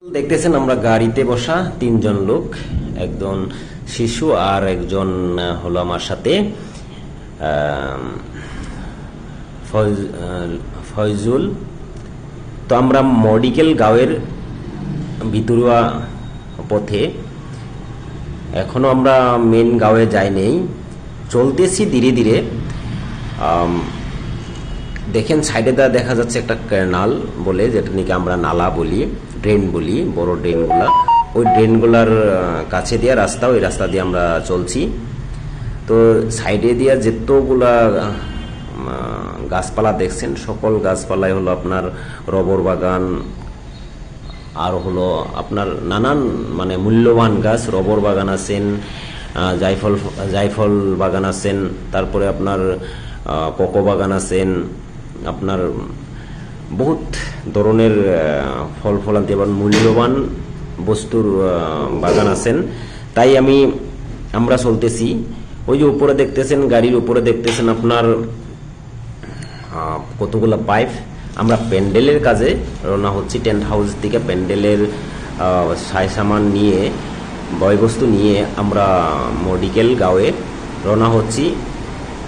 দেখতেছেন আমরা গাড়িতে বসা তিনজন লোক, একজন শিশু আর একজন হলো আমার সাথে ফয়জুল। তো আমরা মেডিকেল গাঁওয়ের ভিতরুয়া পথে, এখনো আমরা মেন গাঁওয়ে যাই নেই, চলতেছি ধীরে ধীরে। দেখেন সাইডে দেখা যাচ্ছে একটা ক্যানাল বলে, যেটা নাকি আমরা নালা বলি, ড্রেন বলি, বড় ড্রেনগুলা, ওই ড্রেনগুলার কাছে দিয়ে রাস্তা, ওই রাস্তা দিয়ে আমরা চলছি। তো সাইডে দিয়ে যেতগুলা গাছপালা দেখছেন, সকল গাছপালাই হলো আপনার রবর বাগান, আর হলো আপনার নানান মানে মূল্যবান গাছ, রবর বাগান আছেন, জায়ফল বাগান আছেন, তারপরে আপনার কোকো বাগান আছেন, আপনার বহুত ধরনের ফল ফলান্তি এবং মূল্যবান বস্তুর বাগান আছেন। তাই আমরা চলতেছি। ওই যে উপরে দেখতেছেন, গাড়ির উপরে দেখতেছেন আপনার কতগুলো পাইপ। আমরা প্যান্ডেলের কাজে রওনা হচ্ছি, টেন্ট হাউস থেকে প্যান্ডেলের সায় সামান নিয়ে, বয়বস্তু নিয়ে আমরা মেডিকেল গাঁওয়ে রওনা হচ্ছি।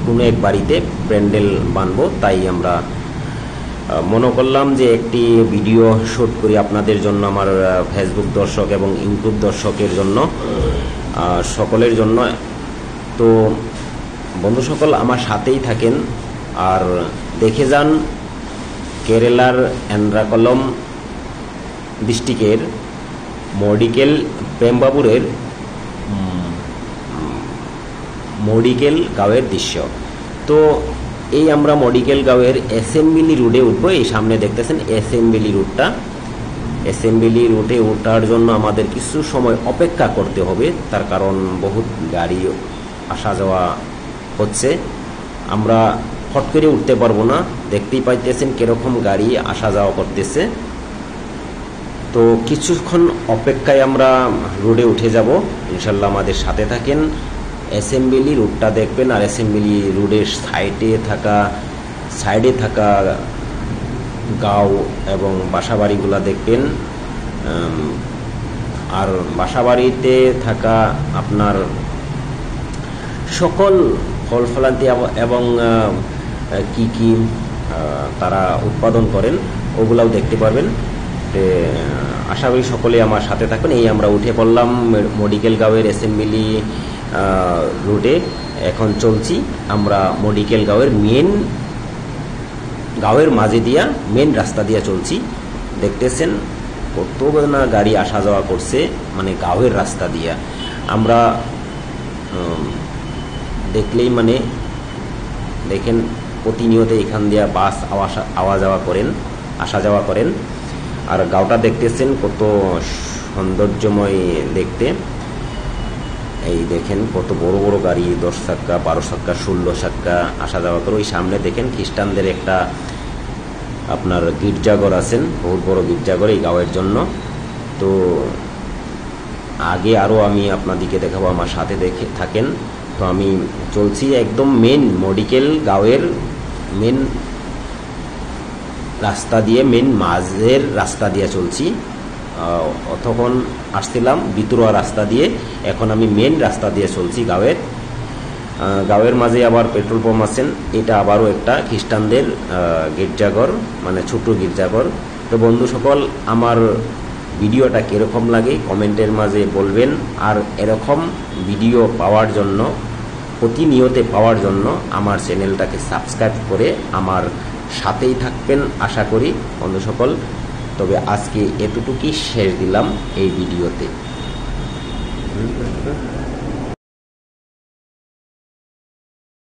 কোনো এক বাড়িতে প্যান্ডেল বানবো, তাই আমরা মনে করলাম যে একটি ভিডিও শ্যুট করি আপনাদের জন্য, আমার ফেসবুক দর্শক এবং ইউটিউব দর্শকের জন্য, সকলের জন্য। তো বন্ধু সকল আমার সাথেই থাকেন আর দেখে যান কেরালার এন্ড্রাকলম ডিস্ট্রিক্টের মেডিকেল পেম্বাবুরের মেডিকেল গাঁওয়ের দৃশ্য। তো এই আমরা মেডিকেল গাঁওয়ের অ্যাসেম্বলি রোডে উঠবো। এই সামনে দেখতেছেন অ্যাসেম্বলি রোডটা। অ্যাসেম্বলি রোডে ওঠার জন্য আমাদের কিছু সময় অপেক্ষা করতে হবে, তার কারণ বহুত গাড়ি আসা যাওয়া হচ্ছে। আমরা ফট করে উঠতে পারবো না, দেখতেই পাইতেছেন কিরকম গাড়ি আসা যাওয়া করতেছে। তো কিছুক্ষণ অপেক্ষায় আমরা রোডে উঠে যাব, ইনশাল্লাহ আমাদের সাথে থাকেন। অ্যাসেম্বলি রোডটা দেখবেন, আর অ্যাসেম্বলি রোডের সাইডে থাকা গাঁও এবং বাসাবাড়িগুলো দেখবেন। আর বাসাবাড়িতে থাকা আপনার সকল ফল ফলান্তি এবং কি কি তারা উৎপাদন করেন ওগুলাও দেখতে পারবেন। আশা করি সকলে আমার সাথে থাকবেন। এই আমরা উঠে পড়লাম মেডিকেল গাঁওয়ের অ্যাসেম্বলি রোডে। এখন চলছি আমরা মেডিকেল গাঁওয়ের মাঝে দিয়া মেন রাস্তা দিয়া চলছি। দেখতেছেন কত না গাড়ি আসা যাওয়া করছে, মানে গাঁওয়ের রাস্তা দিয়া। আমরা দেখলেই মানে দেখেন প্রতিনিয়ত এখান দিয়া বাস আসা যাওয়া করেন। আর গাঁওটা দেখতেছেন কত সৌন্দর্যময় দেখতে। এই দেখেন কত বড় বড় গাড়ি, 10 চাক্কা, 12 চাক্কা, 16 চাক্কা আসা যাওয়া করে। ওই সামনে দেখেন খ্রিস্টানদের একটা আপনার গির্জাঘর আছেন, বহুত বড় গির্জাঘর এই গাঁওয়ের জন্য। তো আগে আরও আমি আপনাদেরকে দেখাবো, আমার সাথে দেখে থাকেন। তো আমি চলছি একদম মেন মেডিকেল গাঁওয়ের মেন রাস্তা দিয়ে, মেন মাঝের রাস্তা দিয়ে চলছি। তখন আসছিলাম ভিতরুয়া রাস্তা দিয়ে, এখন আমি মেন রাস্তা দিয়ে চলছি গাঁওয়ের মাঝে। আবার পেট্রোল পাম্প আছেন, এটা আবারও একটা খ্রিস্টানদের গির্জাঘর, মানে ছোট গির্জাঘর। তো বন্ধু সকল আমার ভিডিওটা কীরকম লাগে কমেন্টের মাঝে বলবেন। আর এরকম ভিডিও পাওয়ার জন্য, প্রতিনিয়ত পাওয়ার জন্য আমার চ্যানেলটাকে সাবস্ক্রাইব করে আমার সাথেই থাকবেন আশা করি বন্ধু সকল। তবে আজকে এতটুকুই শেষ দিলাম এই ভিডিওতে।